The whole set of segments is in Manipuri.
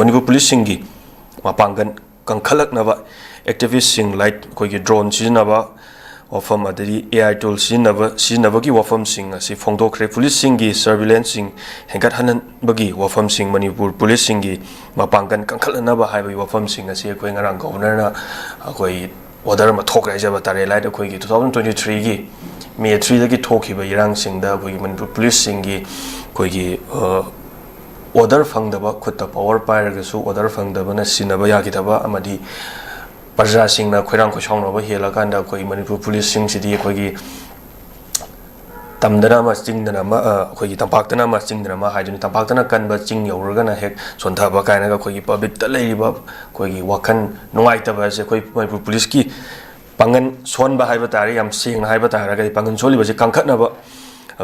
manipur police singi mapangan kangkhalak naba activist sing light koi gi drone sinaba wafam adari AI tool sinaba gi wafam sing asi phongdokre police singi surveillance sing hengat hanan bagi wafam sing manipur police singi mapangan kangkhalanaba haibai wafam sing asi koi ngarang governor na koi order ma thok raija batare light koi gi 2023 gi May 3 dagi thoki ba irang sing da koi manipur police singi koi gi order fangdaba khutta power pairaga su order fangdaba na sinaba yagidaba amadi parja singna khoirang khoshongnaba hela kanda koi manipur police sing sidi koi gi tamdana ma chingdana ma koi gi tampaktana ma chingdana ma haiduni tampaktana kanba ching yauraga na hek sonthaba kaina ga koi gi public ta leiba koi gi wakhan nungaitaba se koi manipur police ki pangan sonba haiba tari yam sing haiba tara ga pangan soli ba se kangkhatnaba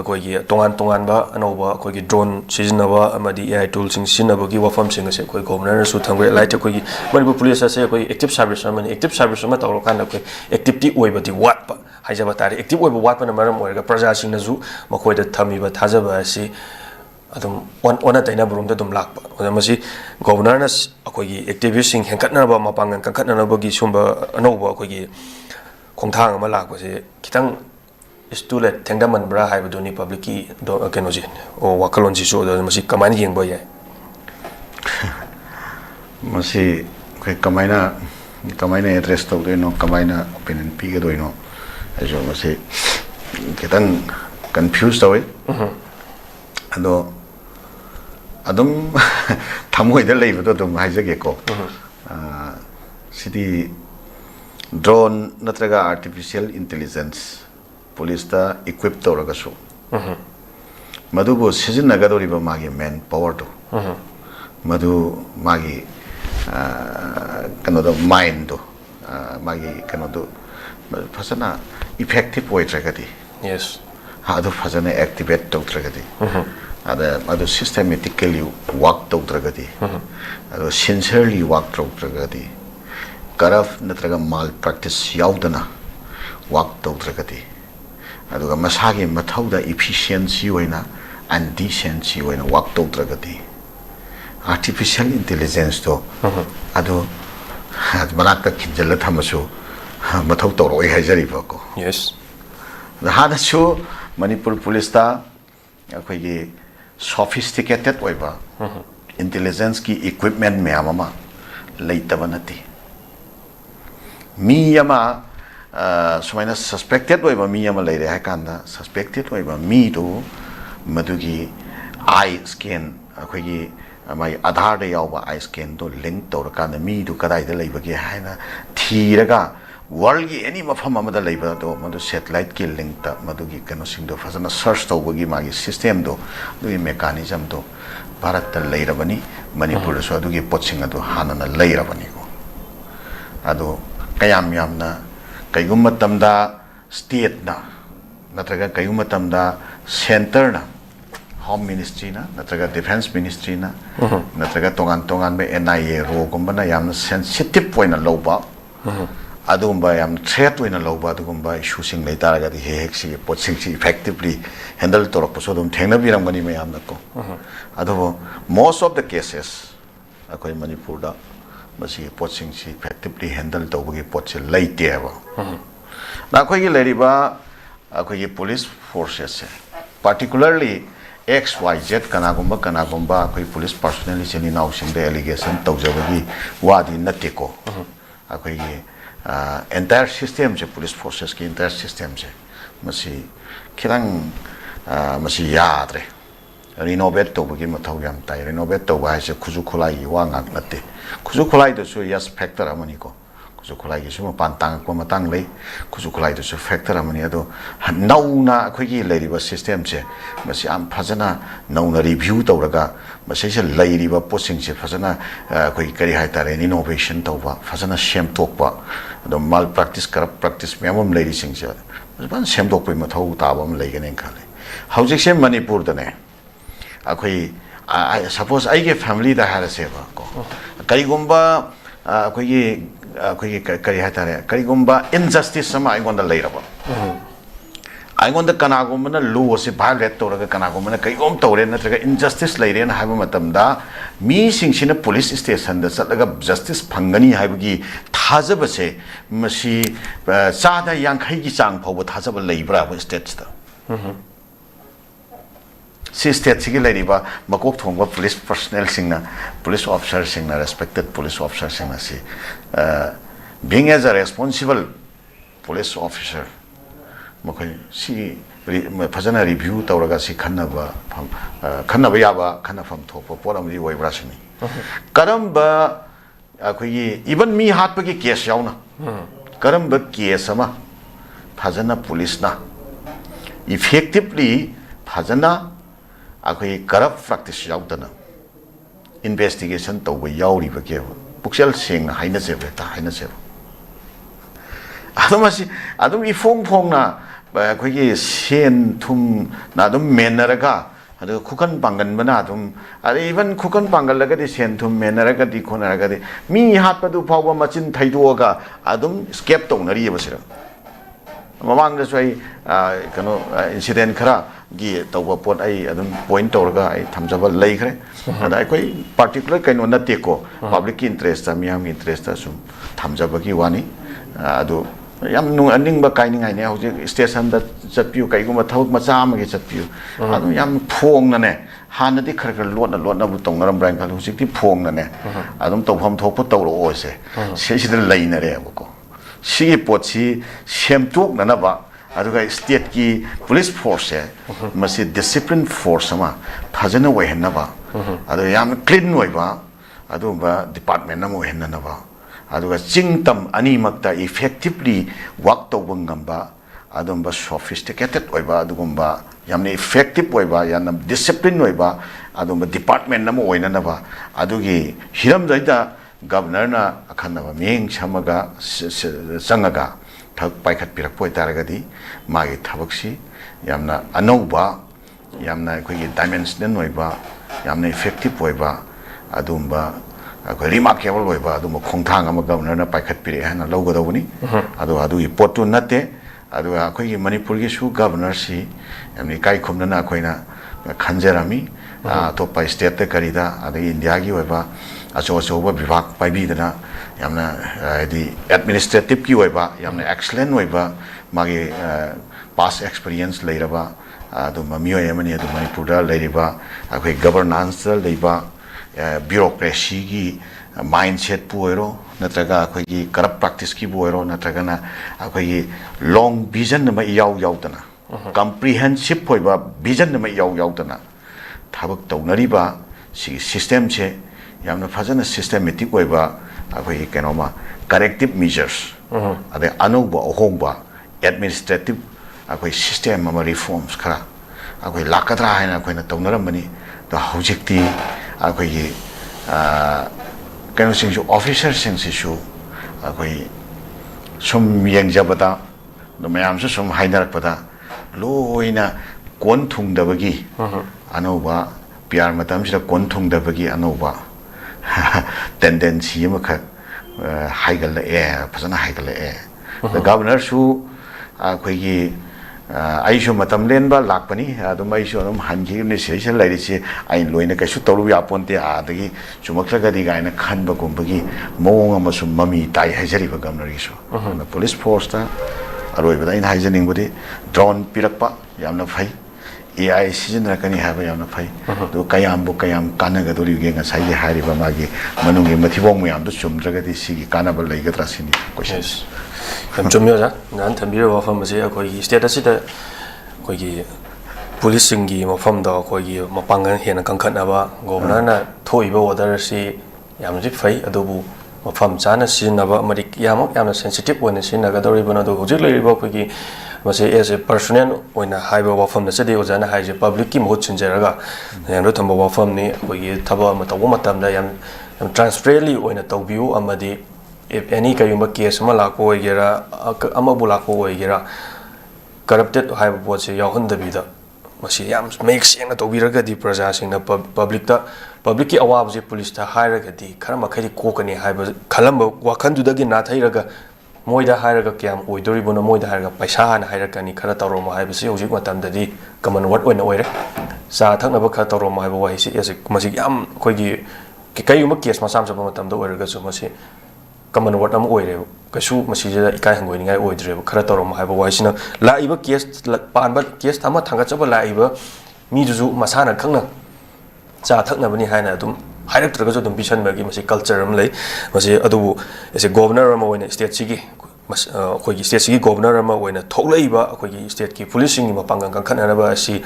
koi gi tongan ba anoba koi gi drone sizinaba amadi AI tool sing sinaba gi wafam sing ase koi governor su thangwe light koi gi manipur police ase koi active service ma tawro kan koi activity oiba di wat ba haijaba tari active oiba wat na maram oiga praja sing na zu makoi da thami ba thajaba ase adum ona taina burum da dum lakpa oda masi governor na koi gi activist sing henkatna ba mapangan kangkhatna ba gi sumba anoba koi gi khongthang ama lakpa se kitang Istulet tengdaman bra hai baduni public ki do kenoji o wakalon ji so do masi kamani yeng boy masi kamaina address to do no kamaina opinion pi ge do no ajo masi ketan confused away ado adum thamoi da lei do dum hai jage ko sidi drone natraga artificial intelligence police ta equip to raga su madubo season nagadori ba magi man power to madu magi kano do mind to magi kano do fasana effective way tragedy yes ha do fasana activate to tragedy ada madu systematically work to tragedy ado sincerely work to tragedy karaf natraga malpractice yaudana work to tragedy aduga masagi mathauda efficiency oina and decency oina work tawdragati artificial intelligence to adu manakta kinjala thamasu mathau tawroi haijari bako yes hada su manipur police ta akhoi gi sophisticated oiba intelligence ki equipment me amama leitaba nati mi yama sumaina suspected oiba mi ama leire hakanda suspected oiba mi do madugi eye scan akhoi gi mai aadhar de yawa eye scan do link to rakanda mi do kadai da leiba gi haina thiraga world gi any mafam amada leiba do madu satellite ki link ta madugi kano sing do fazana search to bagi magi system do do mechanism do bharat ta leirabani manipur so adugi poching adu hanana leirabani ko adu kayam yamna kaigumma tamda state na natraga kaigumma tamda center na home ministry na natraga defense ministry na natraga tongan be NIA ro gumba na yam sensitive point na loba adumba yam threat point na loba adumba issue sing lei taraga di hek si poching si effectively handle torok so dum thengna biram gani me yam na ko ado most of the cases akoi manipur da masi poching si effectively handle to bagi poch leite ba na khoi gi leriba khoi gi police forces particularly XYZ kana gumba khoi police personnel cheni now sing the allegation tawjabagi wadi natte ko khoi gi entire system je police forces ki entire system je masi khirang masi yadre renovate to bagi mathau yam tai renovate to ba se khuju khulai wa ngak natte khuju khulai do so yes factor amani ko khuju khulai gi suma pantang ko matang lei khuju khulai do so factor amani ado nauna khoi gi leiriba system che masi am phajana nauna review to raga masi se leiriba posting che phajana khoi kari hai tare innovation to ba phajana shem tok ba ado mal practice corrupt practice memam leiri sing che ban shem tok pe mathau ta bam leigane khale haujik se manipur da ne akhoi suppose I get family da har se ba ko kai gumba akhoi kari hatare kari gumba injustice sama I gonda leira ba ꯑꯩꯉꯣꯟꯗ ꯀꯅꯥꯒꯨꯝꯕꯅ ꯂꯣ ꯑꯁꯤ ꯚꯥꯏꯑꯣꯂꯦꯠ ꯇꯧꯔꯒ ꯀꯅꯥꯒꯨꯝꯕꯅ ꯀꯩꯒꯨꯝ ꯇꯧꯔꯦ ꯅꯠꯇ꯭ꯔꯒ ꯏꯟꯖꯁꯇꯤꯁ ꯂꯩꯔꯦꯅ ꯍꯥꯏꯕ ꯃꯇꯝꯗ ꯃꯤꯁꯤꯡꯁꯤꯅ ꯄꯨꯂꯤꯁ ꯁ꯭ꯇꯦꯁꯟꯗ ꯆꯠꯂꯒ ꯖꯁꯇꯤꯁ ꯐꯪꯒꯅꯤ ꯍꯥꯏꯕꯒꯤ ꯊꯥꯖꯕꯁꯦ ꯃꯁꯤ ꯆꯥꯗ ꯌꯥꯡꯈꯩꯒꯤ ꯆꯥꯡ ꯐꯥꯎꯕ ꯊꯥꯖꯕ ꯂꯩꯕ꯭ꯔꯥ ꯑꯩꯈꯣꯏ ꯁ꯭ꯇꯦꯠꯁꯤꯗ ꯁꯤ ꯁ꯭ꯇꯦꯠꯁꯤꯒꯤ ꯂꯩꯔꯤꯕ ꯃꯀꯣꯛ ꯊꯣꯡꯕ ꯄꯨꯂꯤꯁ ꯄꯔꯁꯣꯅꯦꯜꯁꯤꯡꯅ ꯄꯨꯂꯤꯁ ꯑꯣꯐꯤꯁꯔꯁꯤꯡꯅ ꯔꯦꯁꯄꯦꯛꯇꯦꯠ ꯄꯨꯂꯤꯁ ꯑꯣꯐꯤꯁꯔꯁꯤꯡ ꯑꯁꯤ being as a responsible police officer मखोई सी फजना रिव्यू तौरगा सी खन्नब याबा खन्नफम थोप पोरमदि वइब्रासिनी करमबा अखोई इवन मी हातपगी केस याउना करमबा केस अमा फजना पुलिसना इफेक्टिवली फजना अखोई करप्ट प्रैक्टिस याउदना इन्वेस्टिगेशन तौब याउरिबा के पुक्सेल सेंग हाइना जेबे ता हाइना जेबे अदम इफोंग फोंगना अखोई सेन थुम ना अदम मेनरगा अदो खुकन पांगन बना अदम अरे इवन खुकन पांगलगदि सेन थुम मेनरगदि खोनरगदि मी हातपदु फावबा मचिन थैदोगा अदम स्केप तौनरी बसिरा ममांग दसै कनो इंसिडेंट खरा गी तौबा पोट आई अदम पॉइंट तौरगा आई थमजबा लैखरे अदा अखोई पर्टिकुलर कनो नतेको पब्लिक की इंटरेस्ट मियाम की इंटरेस्ट सुम थमजबगी वानी अदो याम नुंग अनिंगबा काइनिंगाइने हौजे स्टेशन दा चटपियु कइगुमा थबक मचा अमगे चटपियु अदु याम फोंगनने हानदि खरखर लोटना बु तौनरम ब्राइन खाल हुजिकति फोंगनने अदुम तौफम थोप तौरो ओसे सेसिदा लैनरे अबको सिगे पोटसी सेमटोकननबा अदुगा स्टेट की पुलिस फोर्स है मसी डिसिप्लिन फोर्स अमा फजना वहेनबा अदु याम क्लीन ओइबा अदुबा डिपार्टमेंट नमो हेननबा अदुगा चिंगतम अनीमक्ता इफेक्टिवली वर्क तौब ngamba adumba sophisticated oiba adugumba yamne effective oiba yana discipline oiba adumba department nam oina naba adugi hiram jaida governor na akhanaba meng chamaga sangaga thak paikhat pirak poi taragadi magi thabaksi yamna anouba yamna khoi dimensional oiba yamna effective oiba adumba अखोई रिमार्केबल होइबा अदु खोंथांग अमा गवर्नर ना पाइखत पिरे हना लौगदौबनी अदु अदु इ पोटु नते अदु अखोई मणिपुर की सु गवर्नर सी यामनि काई खुमना अखोइना खंजरामी तोपा स्टेट ते करिदा अदु इंडिया की होइबा अचो अचोबा विभाग पाइबीदना यामना दि एडमिनिस्ट्रेटिव की होइबा यामना एक्सीलेंट होइबा मागे पास एक्सपीरियंस लेरबा अदु ममियो यमनि अदु मणिपुर दा लेरिबा अखोई गवर्नेंस लेबा ब्यूरोक्रेसी की माइंडसेट पुरो नत्रगा अखोई करप्ट प्रैक्टिस की पुरो नत्रगना अखोई लॉन्ग विजन नमा याव यावतना कॉम्प्रिहेंसिव होइबा विजन नमा याव यावतना थाबक तौनरिबा सी सिस्टम से यामना फजन सिस्टमेटिक होइबा अखोई केनोमा करेक्टिव मेजर्स अदे अनौबा अहोंबा एडमिनिस्ट्रेटिव अखोई सिस्टम नमा रिफॉर्म्स खरा अखोई लाकद्रा हाइना अखोइना तौनरमनी द हौजिकती अखोई कनो सिंसु ऑफिसर सिंसिसु अखोई सुम यंगजबदा मयामसु सुम हाइनरपदा लोइना कोन थुंगदबगी अनौबा प्यार मतमसिदा कोन थुंगदबगी अनौबा टेंडेंसी अमख हाइगल ए फजना हाइगल ए द गवर्नर सु अखोई आइसो मतम लेनबा लाकपनी अदुम आइसो अदुम हानगिने सेसे लाइरिसे आइ लोइना कैसु तौरु यापोन्ते आदगी चुमक्लगदि गायना खनबा गुंबगी मोंग अमसु ममी ताइ हाइजरिबा गवर्नरगिसो पुलिस फोर्स ता अरोइबदा इन हाइजनिंगबदि ड्रोन पिरकपा यामना फै एआई सिजनरकनी हाबा यामना फै दो कयामबो कयाम कानगदोरिगे ngसाइ हारिबा मागी मनुंगे मथिबोंग मयामदो चुमद्रगदि सिगी कानाबा लैगद्रा सिनि क्वेश्चन्स चुम्योजा नान थम्बिर वफम से अखोई स्टेट असिदा अखोई पुलिस सिंगी मफम द अखोई मपांगन हेना कंखनबा गवर्नर ना थोइबा ऑर्डर से यामजि फै अदुबु मफम चाना सिनबा मरि यामना सेंसिटिव ओने सिनगदोरिबना दो हुजिक लैरिबा अखोई मसे एज ए पर्सनल ओइना हाइबा वफम नसदे ओजाना हाइजे पब्लिक की मोट छिनजरगा यानो थम्बा वफम ने अखोई थबा म तबो मतमदा याम transparently ओइना तौबियु अमदि if any kayumba case ma lakpo oigera amabu lakpo oigera corrupted haiba pot se yauhandabida masi yam make senga tobiraga di praja singna public ki awab je police ta hairaga di khara makhai kokani haiba khalamba wakhan dudagi na thairaga moida hairaga kyam oidoribona moida hairaga paisa hana hairakani khara tawroma haibasi hojik matamdadi common word oina oire sa thaknaba khara tawroma haiba waisi ase masi yam khoigi kayuma case masam sab matamda oiraga su masi common word am oire kasu masi jada ikai hangoi ningai oidre khara tawroma haiba waisina laiba case panba case thama thanga chaba laiba mi juju masana khangna cha thaknabani haina adum hairaktraga dum bisan bagi masi culture am lei masi adu ese governor am oina state sigi khoigi state sigi governor am oina thoklaiba khoigi state ki policing ma pangang kan khanaraba asi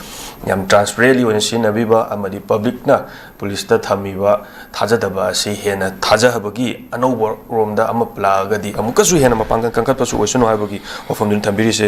yam transparently oina sinabiba amadi public na police ta thamiba thajadaba asi hena thajahabagi anauba romda ama plagadi amukasu hena ma pangang kan khatpasu oisunu habagi ofam dun thambiri se